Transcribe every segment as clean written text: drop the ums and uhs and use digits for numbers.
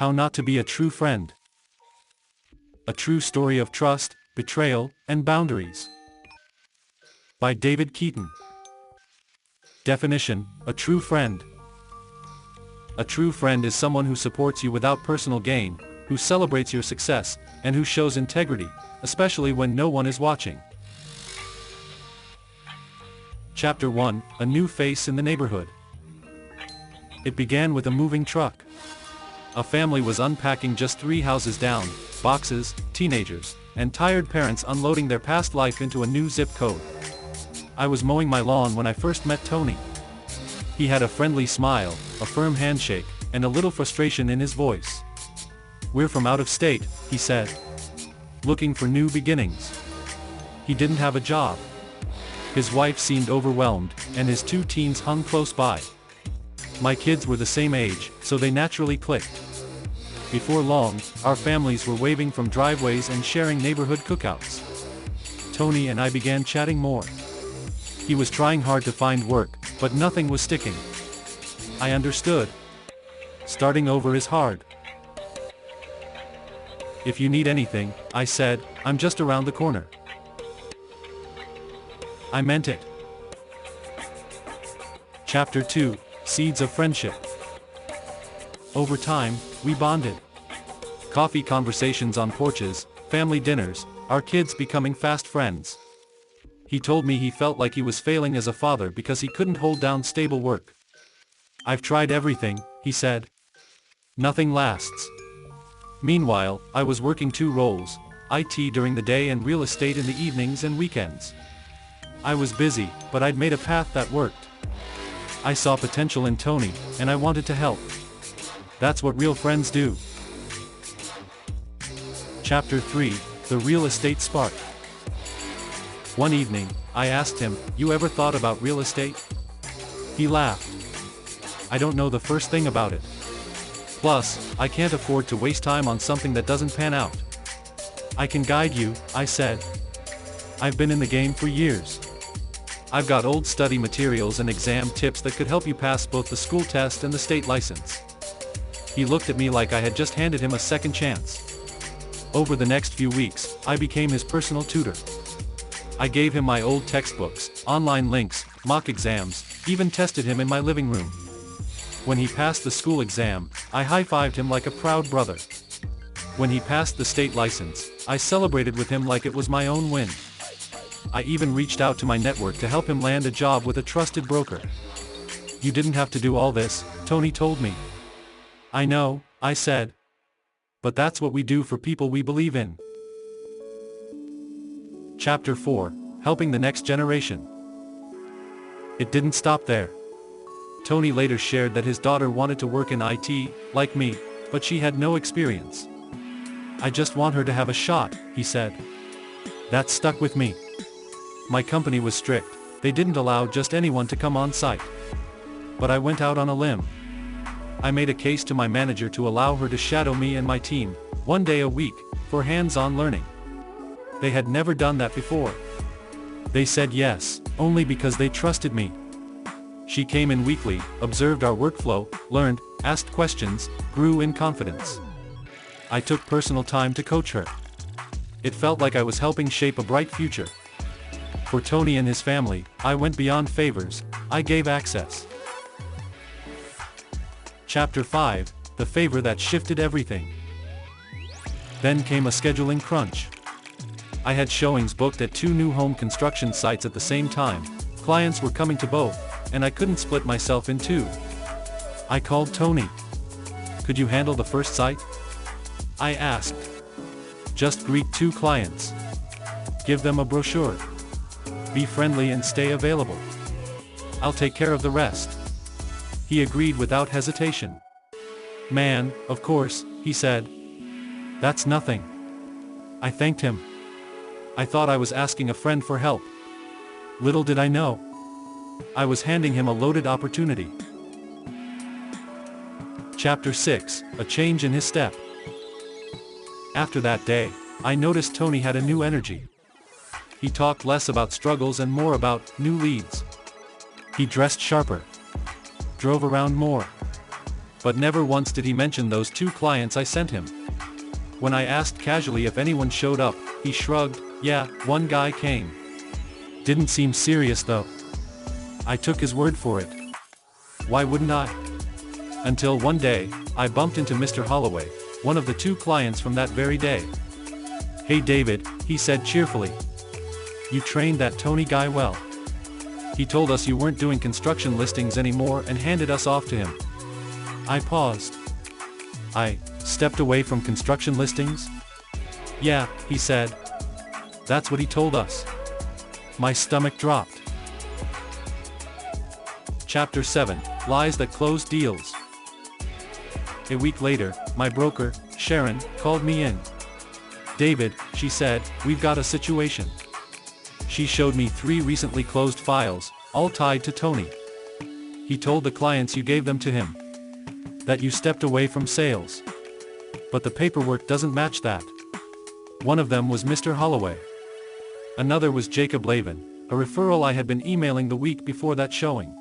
How Not to Be a True Friend. A True Story of Trust, Betrayal, and Boundaries. By David Keaton. Definition: a true friend. A true friend is someone who supports you without personal gain, who celebrates your success, and who shows integrity, especially when no one is watching. Chapter 1: A New Face in the Neighborhood. It began with a moving truck. A family was unpacking just 3 houses down, boxes, teenagers, and tired parents unloading their past life into a new zip code. I was mowing my lawn when I first met Tony. He had a friendly smile, a firm handshake, and a little frustration in his voice. "We're from out of state," he said. "Looking for new beginnings." He didn't have a job. His wife seemed overwhelmed, and his 2 teens hung close by. My kids were the same age, so they naturally clicked. Before long, our families were waving from driveways and sharing neighborhood cookouts. Tony and I began chatting more. He was trying hard to find work, but nothing was sticking. I understood. Starting over is hard. "If you need anything," I said, "I'm just around the corner." I meant it. Chapter 2: Seeds of Friendship. Over time, we bonded. Coffee conversations on porches, family dinners, our kids becoming fast friends. He told me he felt like he was failing as a father because he couldn't hold down stable work. "I've tried everything," he said. "Nothing lasts." Meanwhile, I was working 2 roles, IT during the day and real estate in the evenings and weekends. I was busy, but I'd made a path that worked. I saw potential in Tony, and I wanted to help. That's what real friends do. Chapter 3: The Real Estate Spark. One evening, I asked him, "You ever thought about real estate?" He laughed. "I don't know the first thing about it. Plus, I can't afford to waste time on something that doesn't pan out." "I can guide you," I said. "I've been in the game for years. I've got old study materials and exam tips that could help you pass both the school test and the state license." He looked at me like I had just handed him a second chance. Over the next few weeks, I became his personal tutor. I gave him my old textbooks, online links, mock exams, even tested him in my living room. When he passed the school exam, I high-fived him like a proud brother. When he passed the state license, I celebrated with him like it was my own win. I even reached out to my network to help him land a job with a trusted broker. "You didn't have to do all this," Tony told me. "I know," I said. "But that's what we do for people we believe in." Chapter 4: Helping the Next Generation. It didn't stop there. Tony later shared that his daughter wanted to work in IT, like me, but she had no experience. "I just want her to have a shot," he said. That stuck with me. My company was strict. They didn't allow just anyone to come on site. But I went out on a limb. I made a case to my manager to allow her to shadow me and my team, 1 day a week, for hands-on learning. They had never done that before. They said yes, only because they trusted me. She came in weekly, observed our workflow, learned, asked questions, grew in confidence. I took personal time to coach her. It felt like I was helping shape a bright future. For Tony and his family, I went beyond favors, I gave access. Chapter 5: The Favor That Shifted Everything. Then came a scheduling crunch. I had showings booked at 2 new home construction sites at the same time, clients were coming to both, and I couldn't split myself in 2. I called Tony. "Could you handle the first site?" I asked. "Just greet 2 clients. Give them a brochure. Be friendly and stay available. I'll take care of the rest." He agreed without hesitation. "Man, of course," he said. "That's nothing." I thanked him. I thought I was asking a friend for help. Little did I know. I was handing him a loaded opportunity. Chapter 6: A Change in His Step. After that day, I noticed Tony had a new energy. He talked less about struggles and more about new leads. He dressed sharper. Drove around more. but never once did he mention those 2 clients I sent him. When I asked casually if anyone showed up, he shrugged. Yeah, one guy came. Didn't seem serious though. I took his word for it. Why wouldn't I? Until one day, I bumped into Mr. Holloway, one of the 2 clients from that very day. Hey David, he said cheerfully. You trained that Tony guy well. He told us you weren't doing construction listings anymore and handed us off to him. I paused. I stepped away from construction listings? Yeah, he said. That's what he told us. My stomach dropped. Chapter 7, Lies That Close Deals. A week later, my broker, Sharon, called me in. David, she said, we've got a situation. She showed me 3 recently closed files, all tied to Tony. He told the clients you gave them to him. That you stepped away from sales. But the paperwork doesn't match that. One of them was Mr. Holloway. Another was Jacob Lavin, a referral I had been emailing the week before that showing.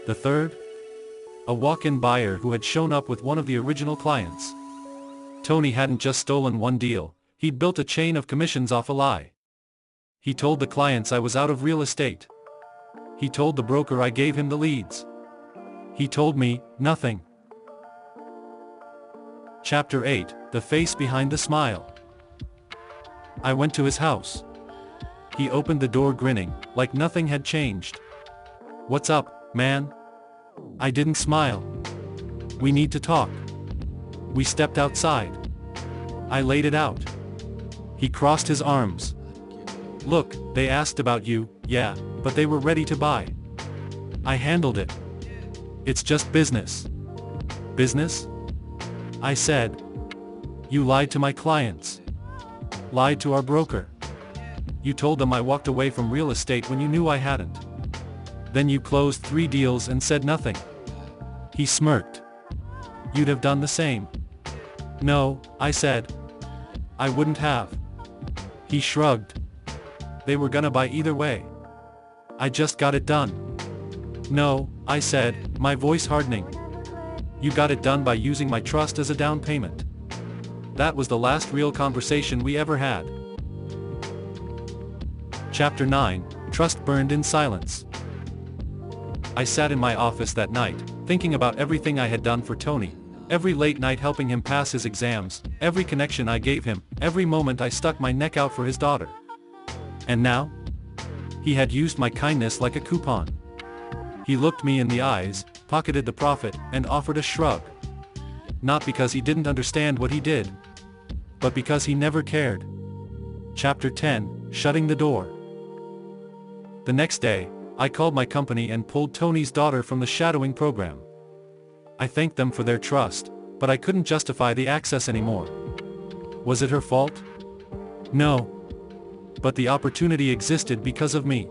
The third? A walk-in buyer who had shown up with one of the original clients. Tony hadn't just stolen one deal, he'd built a chain of commissions off a lie. He told the clients I was out of real estate. He told the broker I gave him the leads. He told me nothing. Chapter 8, The Face Behind the Smile. I went to his house. He opened the door grinning, like nothing had changed. What's up, man? I didn't smile. We need to talk. We stepped outside. I laid it out. He crossed his arms. Look, they asked about you, yeah, but they were ready to buy. I handled it. It's just business. Business? I said. You lied to my clients. Lied to our broker. You told them I walked away from real estate when you knew I hadn't. Then you closed 3 deals and said nothing. He smirked. You'd have done the same. No, I said. I wouldn't have. He shrugged. They were gonna buy either way. I just got it done. No, I said, my voice hardening. You got it done by using my trust as a down payment. That was the last real conversation we ever had. Chapter 9, Trust Burned in Silence. I sat in my office that night, thinking about everything I had done for Tony, every late night helping him pass his exams, every connection I gave him, every moment I stuck my neck out for his daughter. And now? He had used my kindness like a coupon. He looked me in the eyes, pocketed the profit, and offered a shrug. Not because he didn't understand what he did, but because he never cared. Chapter 10, Shutting the Door. The next day, I called my company and pulled Tony's daughter from the shadowing program. I thanked them for their trust, but I couldn't justify the access anymore. Was it her fault? No. But the opportunity existed because of me.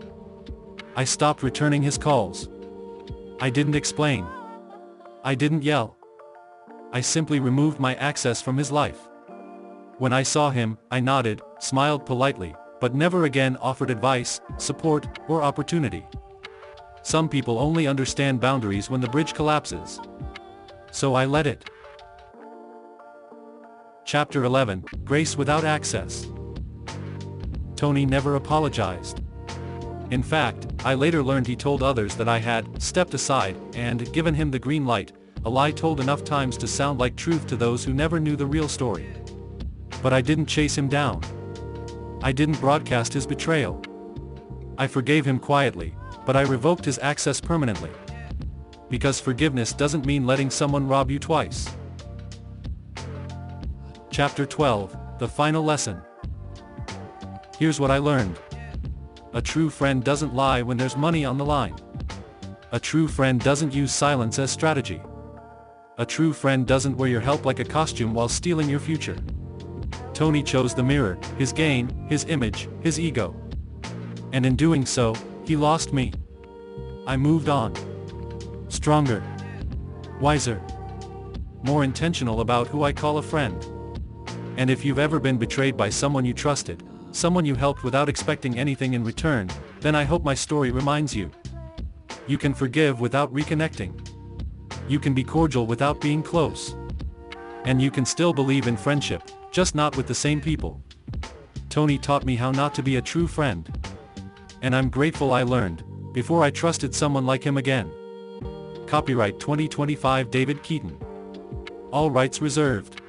I stopped returning his calls. I didn't explain. I didn't yell. I simply removed my access from his life. When I saw him, I nodded, smiled politely, but never again offered advice, support, or opportunity. Some people only understand boundaries when the bridge collapses. So I let it. Chapter 11, Grace Without Access. Tony never apologized. In fact, I later learned he told others that I had stepped aside and given him the green light, a lie told enough times to sound like truth to those who never knew the real story. But I didn't chase him down. I didn't broadcast his betrayal. I forgave him quietly, but I revoked his access permanently. Because forgiveness doesn't mean letting someone rob you twice. Chapter 12, The Final Lesson. Here's what I learned. A true friend doesn't lie when there's money on the line. A true friend doesn't use silence as strategy. A true friend doesn't wear your help like a costume while stealing your future. Tony chose the mirror, his gain, his image, his ego. And in doing so, he lost me. I moved on. Stronger. Wiser. More intentional about who I call a friend. And if you've ever been betrayed by someone you trusted, someone you helped without expecting anything in return, then I hope my story reminds you. You can forgive without reconnecting. You can be cordial without being close. And you can still believe in friendship, just not with the same people. Tony taught me how not to be a true friend. And I'm grateful I learned, before I trusted someone like him again. Copyright 2025 David Keaton. All rights reserved.